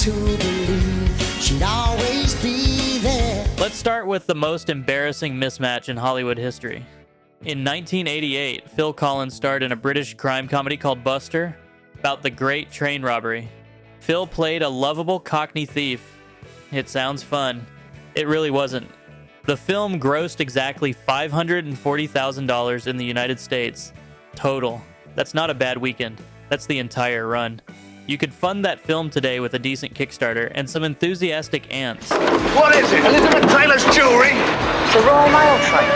to believe she'd always be there. Let's start with the most embarrassing mismatch in Hollywood history. In 1988, Phil Collins starred in a British crime comedy called Buster about the Great Train Robbery. Phil played a lovable Cockney thief. It sounds fun. It really wasn't. The film grossed exactly $540,000 in the United States. Total. That's not a bad weekend. That's the entire run. You could fund that film today with a decent Kickstarter and some enthusiastic aunts. What is it? Elizabeth Taylor's jewelry? It's a Royal Mail train.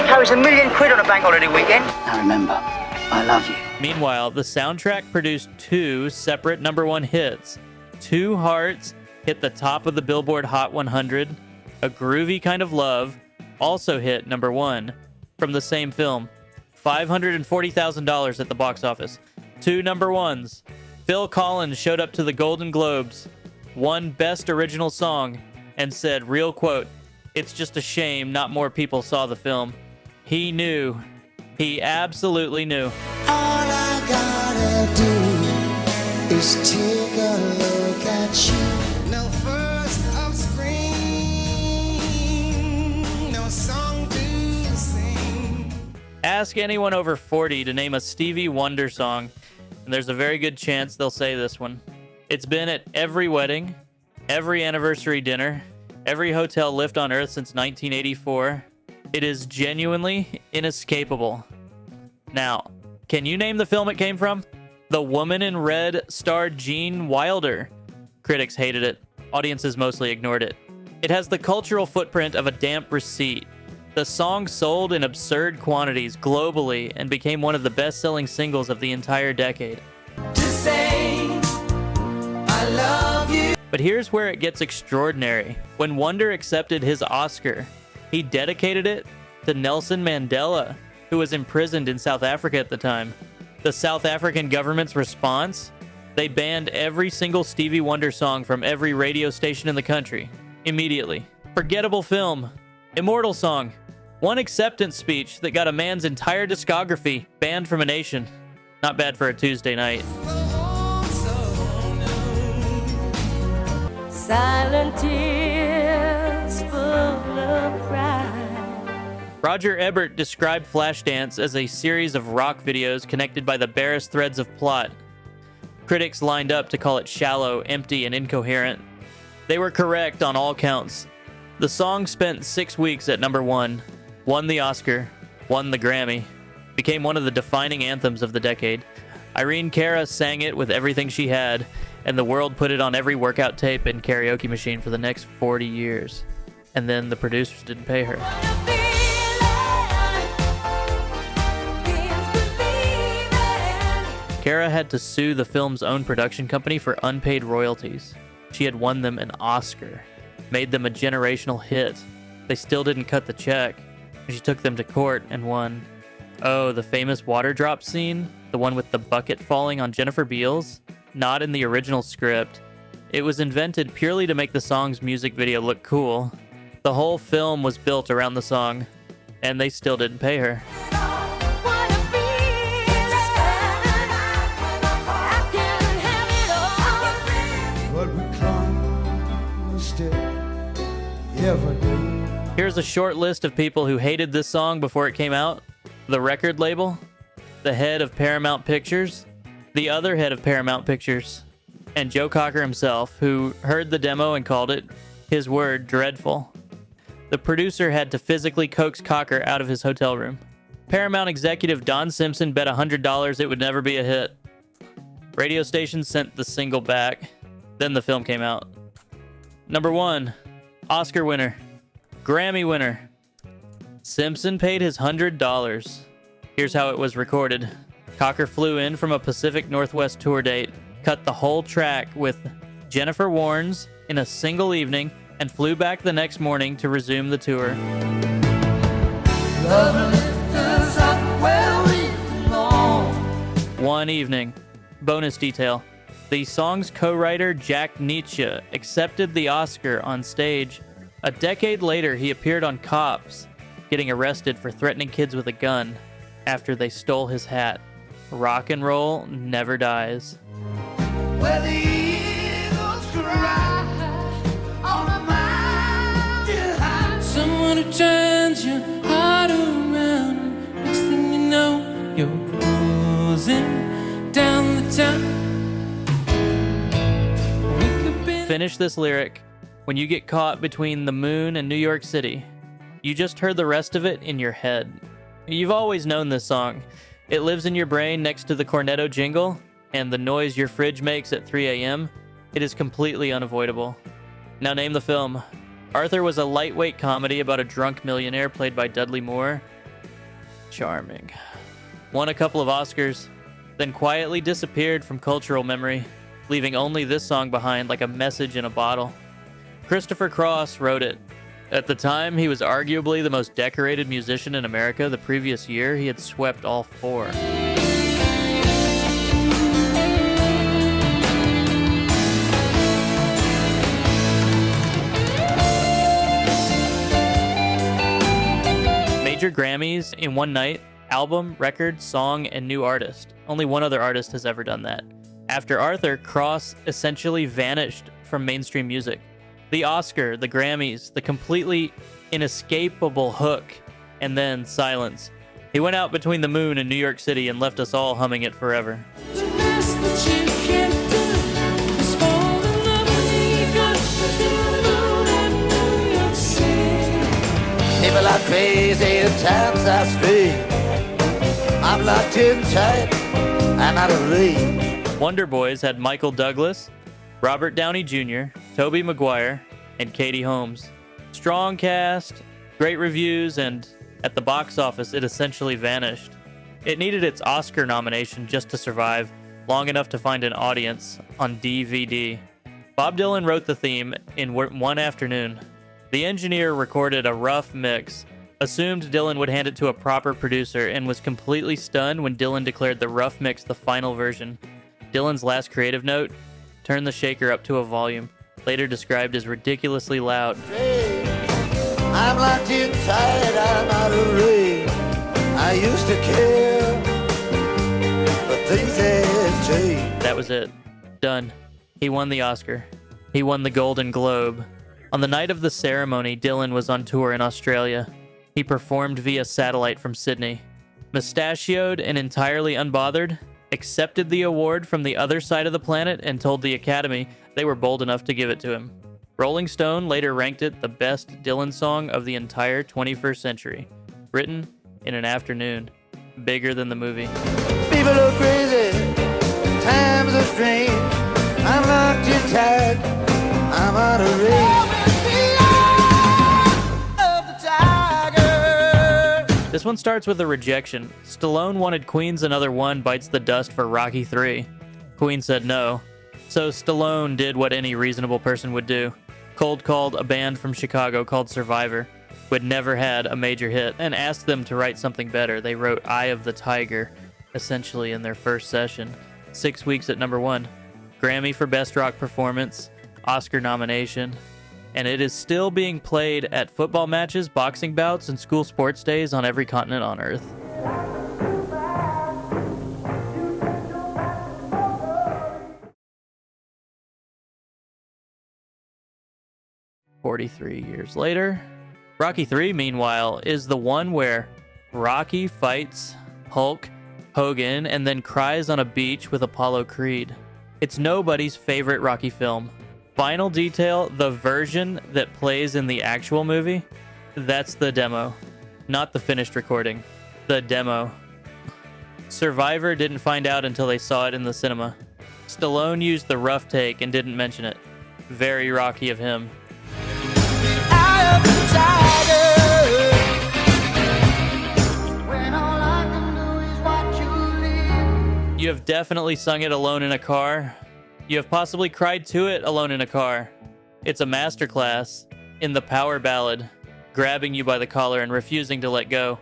Carries £1 million on a bank holiday weekend. Now remember, I love you. Meanwhile, the soundtrack produced two separate #1 hits. Two Hearts hit the top of the Billboard Hot 100. A Groovy Kind of Love also hit #1 from the same film. $540,000 at the box office. Two #1s. Phil Collins showed up to the Golden Globes, won Best Original Song, and said, real quote, "It's just a shame not more people saw the film." He knew. He absolutely knew. All I gotta do is take a look at you. No first of spring, no song to sing. Ask anyone over 40 to name a Stevie Wonder song, and there's a very good chance they'll say this one. It's been at every wedding, every anniversary dinner, every hotel lift on Earth since 1984. It is genuinely inescapable. Now, can you name the film it came from? The Woman in Red starred Gene Wilder. Critics hated it. Audiences mostly ignored it. It has the cultural footprint of a damp receipt. The song sold in absurd quantities globally and became one of the best-selling singles of the entire decade. To say I love you. But here's where it gets extraordinary. When Wonder accepted his Oscar, he dedicated it to Nelson Mandela, who was imprisoned in South Africa at the time. The South African government's response? They banned every single Stevie Wonder song from every radio station in the country. Immediately. Forgettable film. Immortal song. One acceptance speech that got a man's entire discography banned from a nation. Not bad for a Tuesday night. Silent tears full of pride. Roger Ebert described Flashdance as a series of rock videos connected by the barest threads of plot. Critics lined up to call it shallow, empty, and incoherent. They were correct on all counts. The song spent 6 weeks at #1, won the Oscar, won the Grammy, became one of the defining anthems of the decade. Irene Cara sang it with everything she had, and the world put it on every workout tape and karaoke machine for the next 40 years. And then the producers didn't pay her. Cara had to sue the film's own production company for unpaid royalties. She had won them an Oscar, made them a generational hit. They still didn't cut the check. She took them to court and won. Oh, the famous water drop scene? The one with the bucket falling on Jennifer Beals? Not in the original script. It was invented purely to make the song's music video look cool. The whole film was built around the song, and they still didn't pay her. Here's a short list of people who hated this song before it came out. The record label, the head of Paramount Pictures, the other head of Paramount Pictures, and Joe Cocker himself, who heard the demo and called it, his word, dreadful. The producer had to physically coax Cocker out of his hotel room. Paramount executive Don Simpson bet $100 it would never be a hit. Radio stations sent the single back. Then the film came out. #1, Oscar winner, Grammy winner. Simpson paid his $100. Here's how it was recorded. Cocker flew in from a Pacific Northwest tour date, cut the whole track with Jennifer Warnes in a single evening, and flew back the next morning to resume the tour. One evening. Bonus detail. The song's co-writer Jack Nietzsche accepted the Oscar on stage. A decade later, he appeared on Cops, getting arrested for threatening kids with a gun after they stole his hat. Rock and roll never dies. Where the eagles cry. Finish this lyric. When you get caught between the moon and New York City, you just heard the rest of it in your head. You've always known this song. It lives in your brain next to the cornetto jingle and the noise your fridge makes at 3 a.m. It is completely unavoidable. Now name the film. Arthur was a lightweight comedy about a drunk millionaire played by Dudley Moore. Charming. Won a couple of Oscars, then quietly disappeared from cultural memory, leaving only this song behind like a message in a bottle. Christopher Cross wrote it. At the time, he was arguably the most decorated musician in America. The previous year, he had swept all 4. Major Grammys in one night: album, record, song, and new artist. Only one other artist has ever done that. After Arthur, Cross essentially vanished from mainstream music. The Oscar, the Grammys, the completely inescapable hook, and then silence. He went out between the moon and New York City and left us all humming it forever. People are crazy, times are strange. I'm locked in tight, I'm out of range. Wonder Boys had Michael Douglas, Robert Downey Jr., Tobey Maguire, and Katie Holmes. Strong cast, great reviews, and at the box office, it essentially vanished. It needed its Oscar nomination just to survive, long enough to find an audience on DVD. Bob Dylan wrote the theme in one afternoon. The engineer recorded a rough mix, assumed Dylan would hand it to a proper producer, and was completely stunned when Dylan declared the rough mix the final version. Dylan's last creative note: turn the shaker up to a volume, later described as ridiculously loud. I'm locked in tight, I'm out of range. I used to care, but things have changed. That was it. Done. He won the Oscar. He won the Golden Globe. On the night of the ceremony, Dylan was on tour in Australia. He performed via satellite from Sydney. Mustachioed and entirely unbothered, accepted the award from the other side of the planet and told the Academy they were bold enough to give it to him. Rolling Stone later ranked it the best Dylan song of the entire 21st century. Written in an afternoon. Bigger than the movie. People are crazy, times are strange. I'm locked in tight, I'm out of range. This one starts with a rejection. Stallone wanted Queen's Another One Bites the Dust for Rocky 3. Queen said no. So Stallone did what any reasonable person would do. Cold called a band from Chicago called Survivor, who had never had a major hit, and asked them to write something better. They wrote Eye of the Tiger, essentially in their first session. 6 weeks at number 1. Grammy for Best Rock Performance, Oscar nomination, and it is still being played at football matches, boxing bouts, and school sports days on every continent on Earth. "43 years later, Rocky 3, meanwhile, is the one where Rocky fights Hulk Hogan and then cries on a beach with Apollo Creed. It's nobody's favorite Rocky film. Final detail, the version that plays in the actual movie, that's the demo, not the finished recording. The demo. Survivor didn't find out until they saw it in the cinema. Stallone used the rough take and didn't mention it. Very Rocky of him. You have definitely sung it alone in a car. You have possibly cried to it alone in a car. It's a masterclass in the power ballad, grabbing you by the collar and refusing to let go.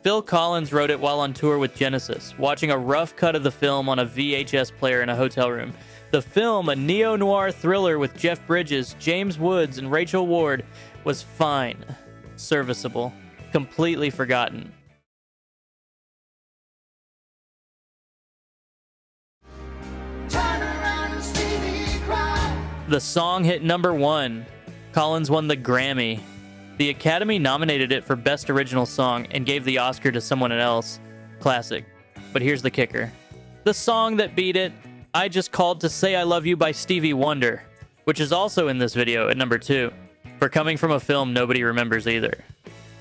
Phil Collins wrote it while on tour with Genesis, watching a rough cut of the film on a VHS player in a hotel room. The film, a neo-noir thriller with Jeff Bridges, James Woods, and Rachel Ward, was fine, serviceable, completely forgotten. The song hit number 1. Collins won the Grammy. The Academy nominated it for Best Original Song and gave the Oscar to someone else. Classic. But here's the kicker. The song that beat it, I Just Called to Say I Love You by Stevie Wonder. which is also in this video at number 2, for coming from a film nobody remembers either.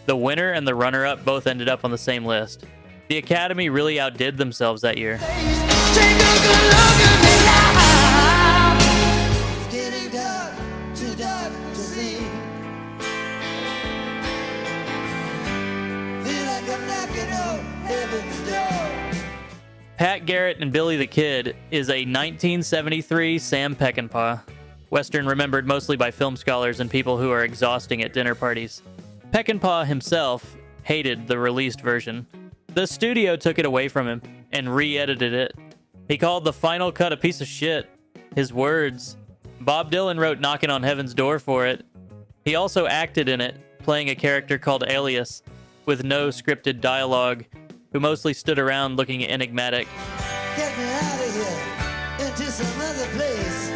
The winner and the runner-up both ended up on the same list. The Academy really outdid themselves that year. Take a good look at me now. It's getting dark, too dark to see. Feel like I'm knocking on heaven's door. Pat Garrett and Billy the Kid is a 1973 Sam Peckinpah Western remembered mostly by film scholars and people who are exhausting at dinner parties. Peckinpah himself hated the released version. The studio took it away from him and re-edited it. He called the final cut a piece of shit. His words. Bob Dylan wrote Knockin' on Heaven's Door for it. He also acted in it, playing a character called Alias, with no scripted dialogue, who mostly stood around looking enigmatic. Get me out of here, into some other place.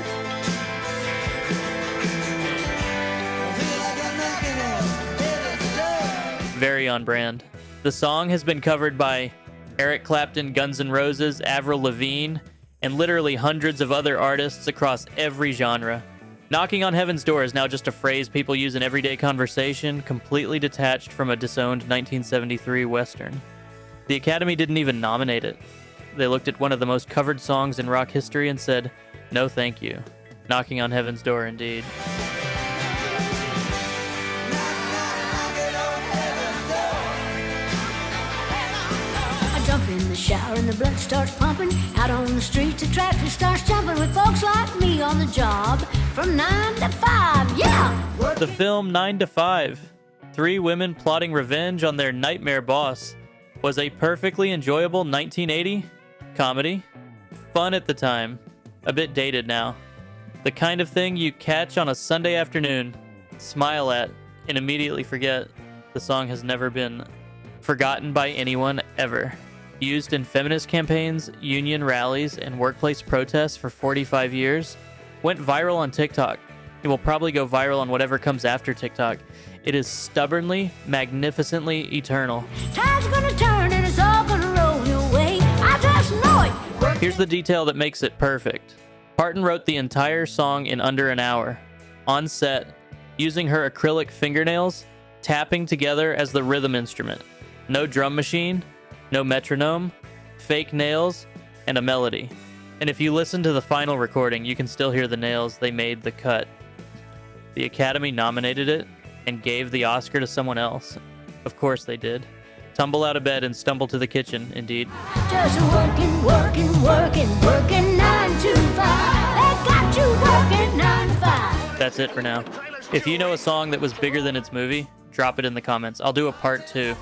I feel like I'm knocking on heaven's door. Very on brand. The song has been covered by Eric Clapton, Guns N' Roses, Avril Lavigne, and literally hundreds of other artists across every genre. Knocking on Heaven's Door is now just a phrase people use in everyday conversation, completely detached from a disowned 1973 Western. The Academy didn't even nominate it. They looked at one of the most covered songs in rock history and said, no thank you. Knocking on Heaven's Door indeed. I jump in the shower and the blood starts pumping. Out on the streets, the traffic starts jumping with folks like me on the job from 9 to 5. Yeah! The film 9 to 5, 3 women plotting revenge on their nightmare boss, was a perfectly enjoyable 1980 comedy. Fun at the time, a bit dated now. The kind of thing you catch on a Sunday afternoon, smile at, and immediately forget. The song has never been forgotten by anyone ever. Used in feminist campaigns, union rallies, and workplace protests for 45 years, went viral on TikTok. It will probably go viral on whatever comes after TikTok. It is stubbornly, magnificently eternal. Tide's gonna turn and it's all gonna roll your way. I just know it. Here's the detail that makes it perfect. Parton wrote the entire song in under an hour, on set, using her acrylic fingernails, tapping together as the rhythm instrument. No drum machine, no metronome, fake nails, and a melody. And if you listen to the final recording, you can still hear the nails. They made the cut. The Academy nominated it and gave the Oscar to someone else. Of course they did. Tumble out of bed and stumble to the kitchen, indeed. Just working, working, working, working 9 to 5. They got you working 9 to 5. That's it for now. If you know a song that was bigger than its movie, drop it in the comments. I'll do a part 2.